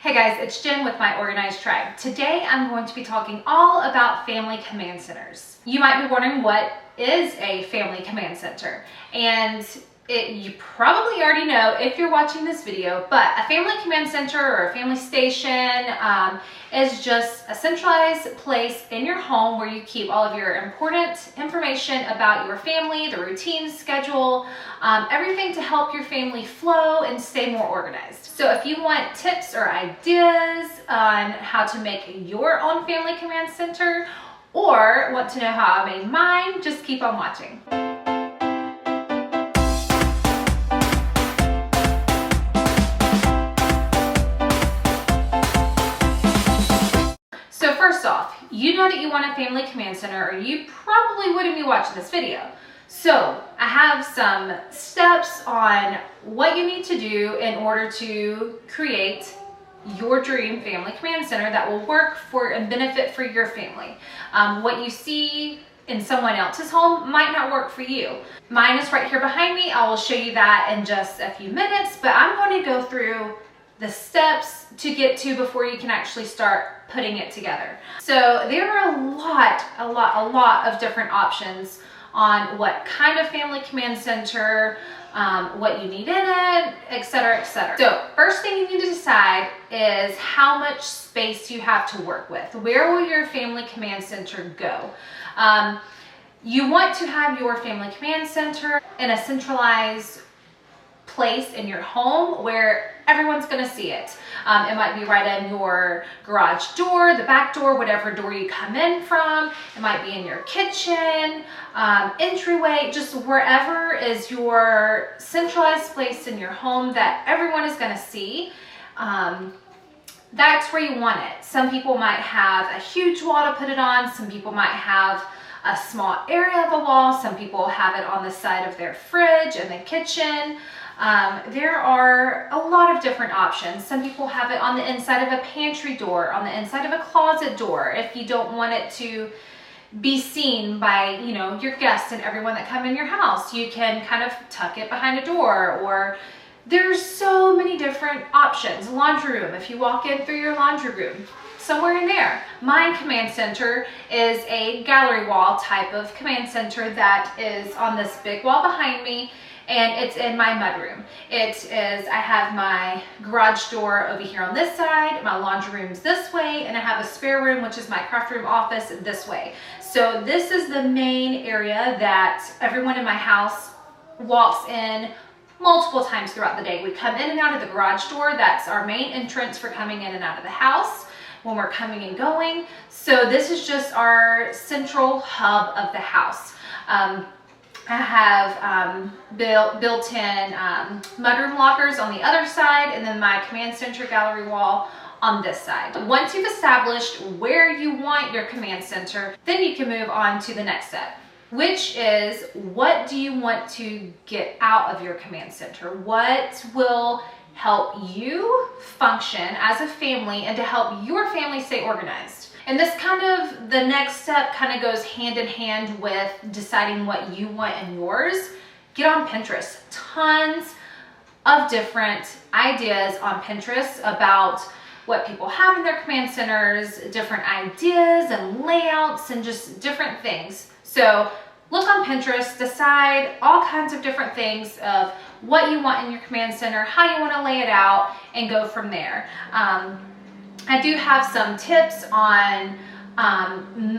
Hey guys, it's Jen with my Organized Tribe. Today I'm going to be talking all about family command centers. You might be wondering what is a family command center, and you probably already know if you're watching this video, but a family command center or a family station is just a centralized place in your home where you keep all of your important information about your family, the routine, schedule, everything to help your family flow and stay more organized. So if you want tips or ideas on how to make your own family command center, or want to know how I made mine, just keep on watching. So first off, you know that you want a family command center, or you probably wouldn't be watching this video. So I have some steps on what you need to do in order to create your dream family command center that will work for and benefit for your family. What you see in someone else's home might not work for you. Mine is right here behind me. I will show you that in just a few minutes, but I'm going to go through the steps to get to before you can actually start putting it together. So there are a lot of different options on what kind of family command center, what you need in it, etc., etc. So first thing you need to decide is how much space you have to work with. Where will your family command center go? You want to have your family command center in a centralized place in your home where everyone's going to see it. It might be right in your garage door, the back door, whatever door you come in from. It might be in your kitchen, entryway, just wherever is your centralized place in your home that everyone is going to see. That's where you want it. Some people might have a huge wall to put it on. Some people might have a small area of a wall. Some people have it on the side of their fridge in the kitchen. There are a lot of different options. Some people have it on the inside of a pantry door, on the inside of a closet door, if you don't want it to be seen by, your guests and everyone that come in your house. You can kind of tuck it behind a door, or there's so many different options. Laundry room, if you walk in through your laundry room, somewhere in there. My command center is a gallery wall type of command center that is on this big wall behind me, and it's in my mudroom. I have my garage door over here on this side, my laundry room's this way, and I have a spare room, which is my craft room office, this way. So this is the main area that everyone in my house walks in multiple times throughout the day. We come in and out of the garage door. That's our main entrance for coming in and out of the house when we're coming and going. So this is just our central hub of the house. I have built-in mudroom lockers on the other side, and then my command center gallery wall on this side. Once you've established where you want your command center, then you can move on to the next step, which is, what do you want to get out of your command center? What will help you function as a family and to help your family stay organized? And this the next step kind of goes hand in hand with deciding what you want in yours. Get on Pinterest. Tons of different ideas on Pinterest about what people have in their command centers, different ideas and layouts and just different things. So look on Pinterest, decide all kinds of different things of what you want in your command center, how you want to lay it out, and go from there. I do have some tips on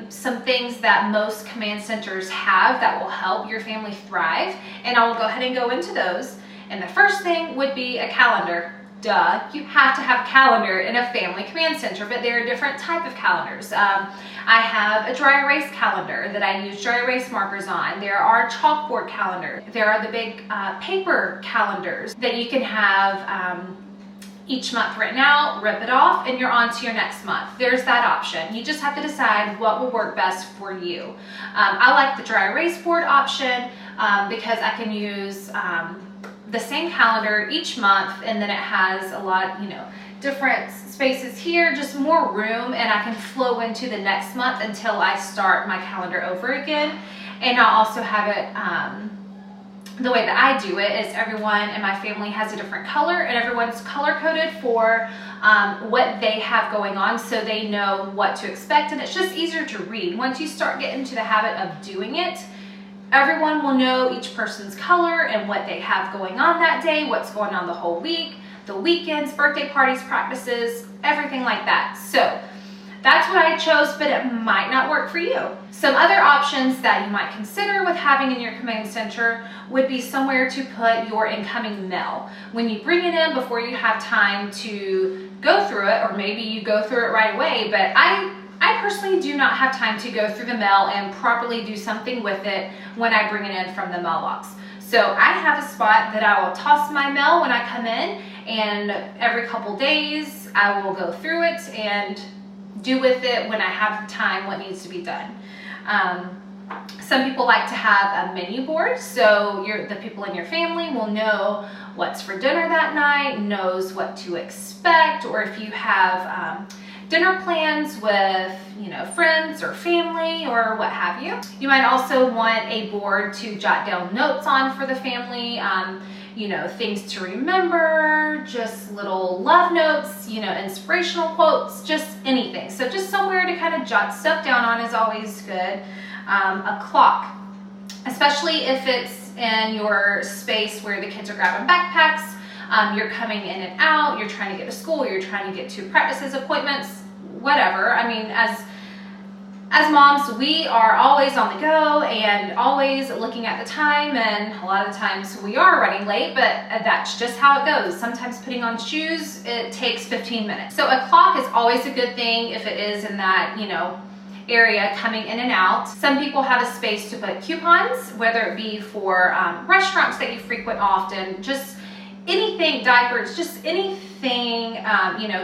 some things that most command centers have that will help your family thrive, and I will go ahead and go into those. And the first thing would be a calendar. Duh, you have to have a calendar in a family command center, but there are different type of calendars. I have a dry erase calendar that I use dry erase markers on. There are chalkboard calendars. There are the big paper calendars that you can have each month written out, rip it off, and you're on to your next month. There's that option. You just have to decide what will work best for you. I like the dry erase board option because I can use the same calendar each month, and then it has a lot, different spaces here, just more room, and I can flow into the next month until I start my calendar over again. And I'll also have it the way that I do it is everyone in my family has a different color, and everyone's color coded for what they have going on, so they know what to expect, and it's just easier to read. Once you start getting into the habit of doing it, everyone will know each person's color and what they have going on that day, what's going on the whole week, the weekends, birthday parties, practices, everything like that. So that's what I chose, but it might not work for you. Some other options that you might consider with having in your command center would be somewhere to put your incoming mail. When you bring it in, before you have time to go through it, or maybe you go through it right away, but I personally do not have time to go through the mail and properly do something with it when I bring it in from the mailbox. So I have a spot that I will toss my mail when I come in, and every couple days I will go through it and do with it when I have time what needs to be done. Some people like to have a menu board, so the people in your family will know what's for dinner that night, knows what to expect, or if you have dinner plans with friends or family or what have you. You might also want a board to jot down notes on for the family, things to remember, just little love notes, inspirational quotes, just anything. So just somewhere to kind of jot stuff down on is always good. A clock, especially if it's in your space where the kids are grabbing backpacks, you're coming in and out, you're trying to get to school, you're trying to get to practices, appointments, whatever. I mean, as moms, we are always on the go and always looking at the time, and a lot of the times we are running late, but that's just how it goes. Sometimes putting on shoes, it takes 15 minutes. So a clock is always a good thing if it is in that, area coming in and out. Some people have a space to put coupons, whether it be for restaurants that you frequent often, just anything, diapers, just anything,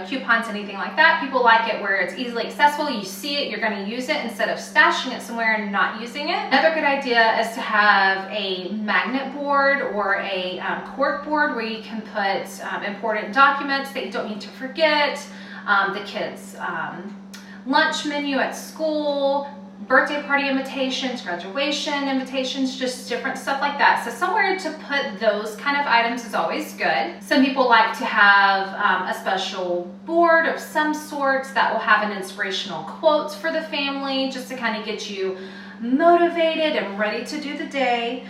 coupons, anything like that. People like it where it's easily accessible. You see it, you're going to use it instead of stashing it somewhere and not using it. Another good idea is to have a magnet board or a cork board where you can put important documents that you don't need to forget, the kids' lunch menu at school, birthday party invitations, graduation invitations, just different stuff like that. So somewhere to put those kind of items is always good. Some people like to have a special board of some sorts that will have an inspirational quotes for the family, just to kind of get you motivated and ready to do the day.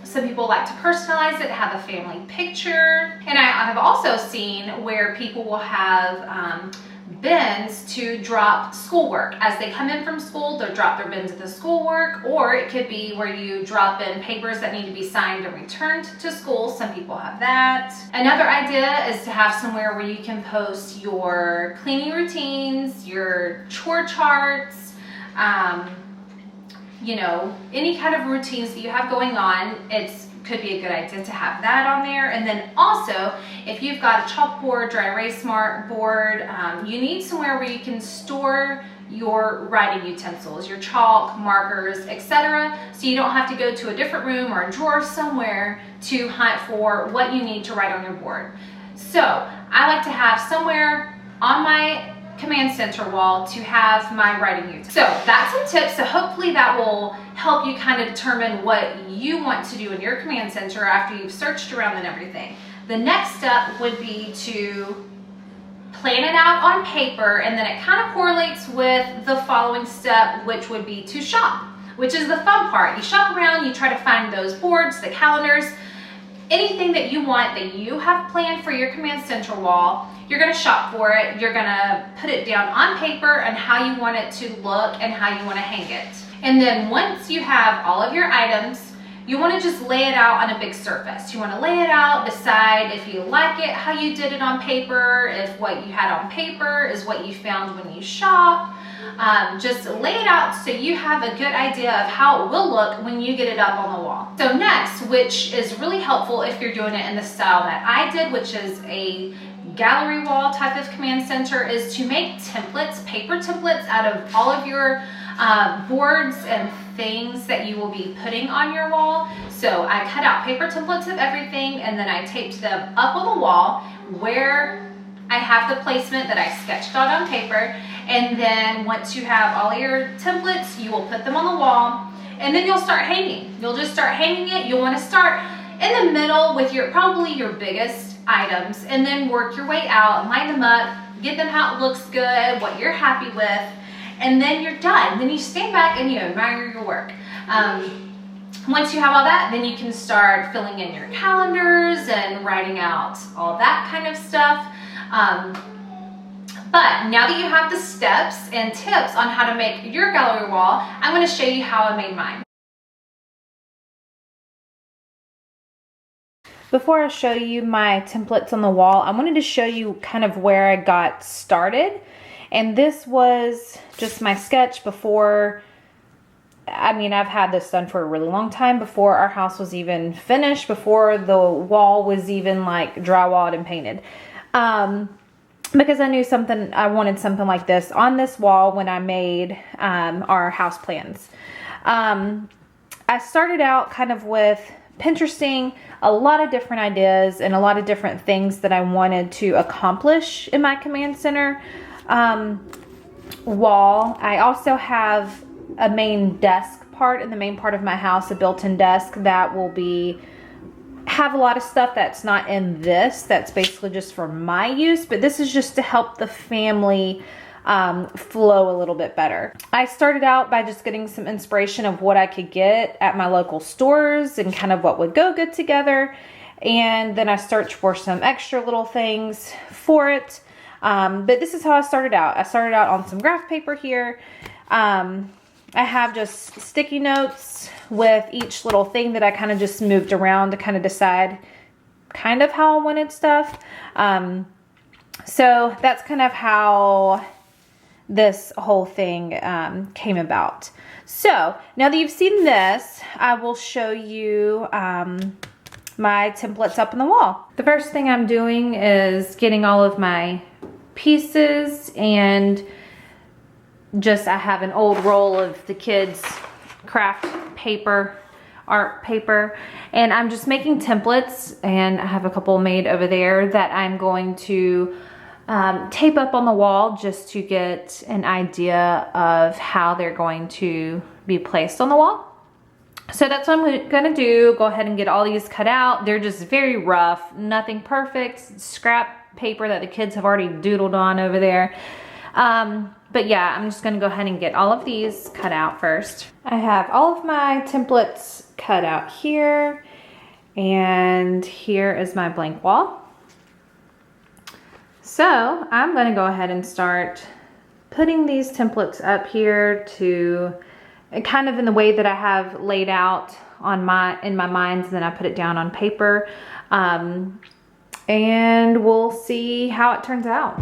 Some people like to personalize it, have a family picture. And I have also seen where people will have bins to drop schoolwork. As they come in from school, they'll drop their bins at the schoolwork, or it could be where you drop in papers that need to be signed and returned to school. Some people have that. Another idea is to have somewhere where you can post your cleaning routines, your chore charts, any kind of routines that you have going on. Could be a good idea to have that on there. And then also, if you've got a chalkboard, dry erase mark board, you need somewhere where you can store your writing utensils, your chalk, markers, etc. So you don't have to go to a different room or a drawer somewhere to hunt for what you need to write on your board. So I like to have somewhere on my command center wall to have my writing utensils. So that's some tips. So hopefully that will help you kind of determine what you want to do in your command center after you've searched around and everything. The next step would be to plan it out on paper, and then it kind of correlates with the following step, which would be to shop, which is the fun part. You shop around, you try to find those boards, the calendars, anything that you want that you have planned for your command center wall. You're going to shop for it. You're going to put it down on paper and how you want it to look and how you want to hang it. And then once you have all of your items, you want to just lay it out on a big surface. You want to lay it out, decide if you like it, how you did it on paper, if what you had on paper is what you found when you shop. Just lay it out so you have a good idea of how it will look when you get it up on the wall. So next, which is really helpful if you're doing it in the style that I did, which is a gallery wall type of command center, is to make templates, paper templates out of all of your boards and things that you will be putting on your wall. So I cut out paper templates of everything, and then I taped them up on the wall where I have the placement that I sketched out on paper. And then once you have all your templates, you will put them on the wall. And then you'll start hanging. You'll just start hanging it. You'll want to start in the middle with probably your biggest items, and then work your way out and line them up, get them how it looks good, what you're happy with, and then you're done. Then you stand back and you admire your work. Once you have all that, then you can start filling in your calendars and writing out all that kind of stuff. But now that you have the steps and tips on how to make your gallery wall, I'm going to show you how I made mine. Before I show you my templates on the wall, I wanted to show you kind of where I got started. And this was just my sketch before, I mean, I've had this done for a really long time, before our house was even finished, before the wall was even like drywalled and painted. Because I knew I wanted something like this on this wall when I made our house plans. I started out kind of with Pinteresting a lot of different ideas and a lot of different things that I wanted to accomplish in my command center wall. I also have a main desk part in the main part of my house, a built-in desk that will have a lot of stuff that's not in this. That's basically just for my use, but this is just to help the family flow a little bit better. I started out by just getting some inspiration of what I could get at my local stores and kind of what would go good together. And then I searched for some extra little things for it. But this is how I started out. I started out on some graph paper here. I have just sticky notes with each little thing that I kind of just moved around to kind of decide kind of how I wanted stuff. So that's kind of how this whole thing came about. So now that you've seen this, I will show you my templates up on the wall. The first thing I'm doing is getting all of my pieces, and I have an old roll of the kids' craft paper, art paper, and I'm just making templates, and I have a couple made over there that I'm going to tape up on the wall just to get an idea of how they're going to be placed on the wall. So that's what I'm gonna do. Go ahead and get all these cut out. They're just very rough, nothing perfect, scrap paper that the kids have already doodled on over there. But yeah, I'm just gonna go ahead and get all of these cut out first. I have all of my templates cut out here, and here is my blank wall. So I'm going to go ahead and start putting these templates up here to kind of in the way that I have laid out in my mind, and then I put it down on paper, and we'll see how it turns out.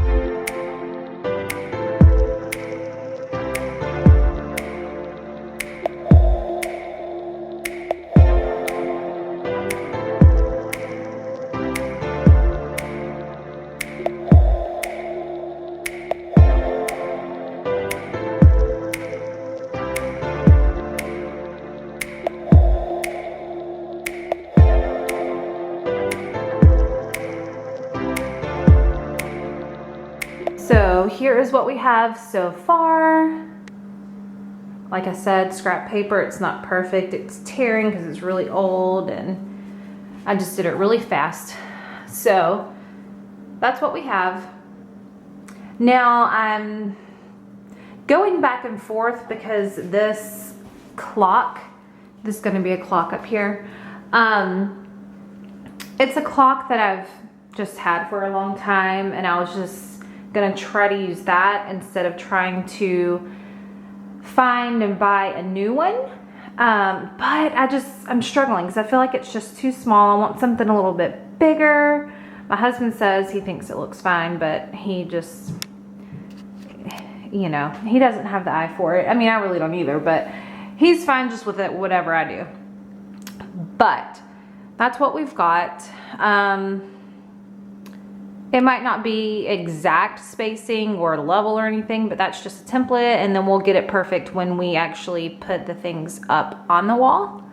So here is what we have so far. Like I said, scrap paper, it's not perfect. It's tearing because it's really old, and I just did it really fast. So that's what we have. Now I'm going back and forth because this clock, this is going to be a clock up here. It's a clock that I've just had for a long time, and I was just gonna try to use that instead of trying to find and buy a new one. But I'm struggling because I feel like it's just too small. I want something a little bit bigger. My husband says he thinks it looks fine, but he just, you know, he doesn't have the eye for it. I mean, I really don't either, but he's fine just with it, whatever I do. But that's what we've got. It might not be exact spacing or level or anything, but that's just a template, and then we'll get it perfect when we actually put the things up on the wall.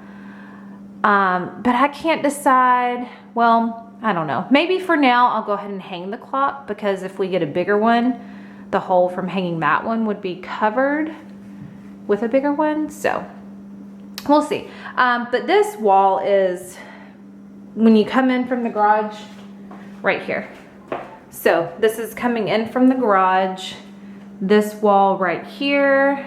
But I can't decide. Well, I don't know. Maybe for now I'll go ahead and hang the clock, because if we get a bigger one, the hole from hanging that one would be covered with a bigger one. So We'll see. But this wall is, when you come in from the garage, right here. So this is coming in from the garage, this wall right here.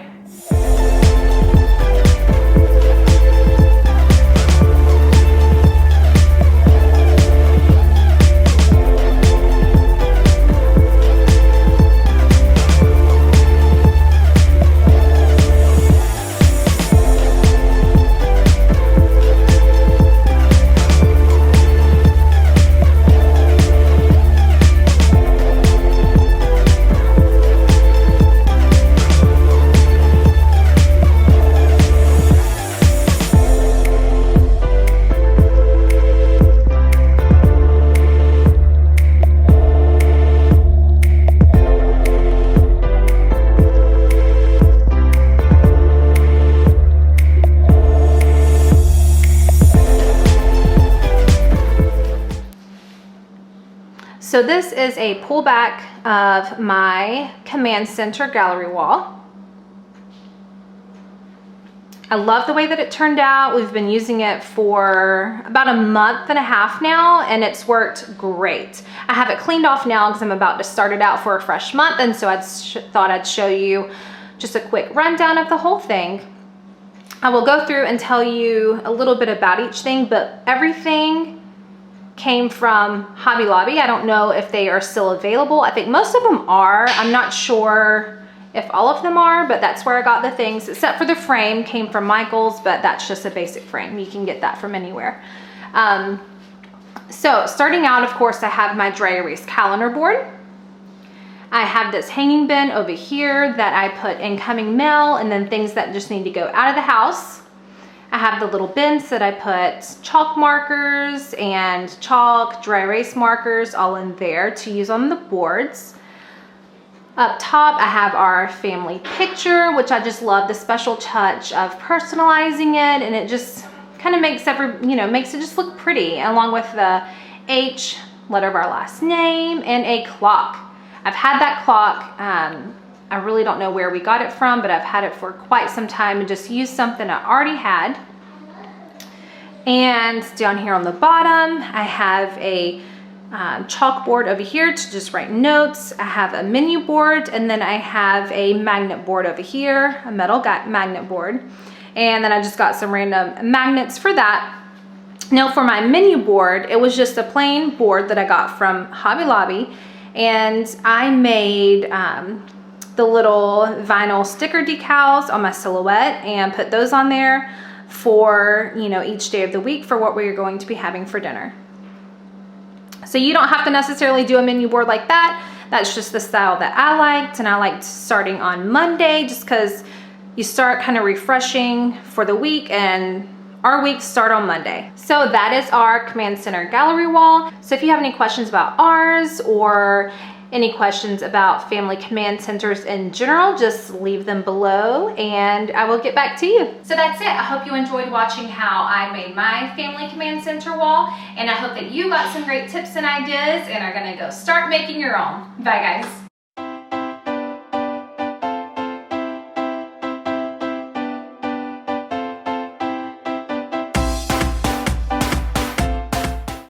So this is a pullback of my command center gallery wall. I love the way that it turned out. We've been using it for about a month and a half now, and it's worked great. I have it cleaned off now because I'm about to start it out for a fresh month, and so I thought I'd show you just a quick rundown of the whole thing. I will go through and tell you a little bit about each thing, but everything came from Hobby Lobby. I don't know if they are still available. I think most of them are. I'm not sure if all of them are, but that's where I got the things, except for the frame came from Michael's, but that's just a basic frame. You can get that from anywhere. So starting out, of course, I have my dry erase calendar board. I have this hanging bin over here that I put incoming mail and then things that just need to go out of the house. I have the little bins that I put chalk markers and chalk, dry erase markers all in there to use on the boards. Up top, I have our family picture, which I just love the special touch of personalizing it, and it just kind of makes makes it just look pretty, along with the H, letter of our last name, and a clock. I've had that clock. I really don't know where we got it from, but I've had it for quite some time and just used something I already had. And down here on the bottom, I have a chalkboard over here to just write notes. I have a menu board, and then I have a magnet board over here, a metal magnet board. And then I just got some random magnets for that. Now for my menu board, it was just a plain board that I got from Hobby Lobby, and I made the little vinyl sticker decals on my silhouette and put those on there for, each day of the week for what we're going to be having for dinner. So you don't have to necessarily do a menu board like that. That's just the style that I liked, and I liked starting on Monday just because you start kind of refreshing for the week, and our weeks start on Monday. So that is our command center gallery wall. So if you have any questions about ours or any questions about family command centers in general, just leave them below and I will get back to you. So that's it. I hope you enjoyed watching how I made my family command center wall, and I hope that you got some great tips and ideas and are gonna go start making your own. Bye guys.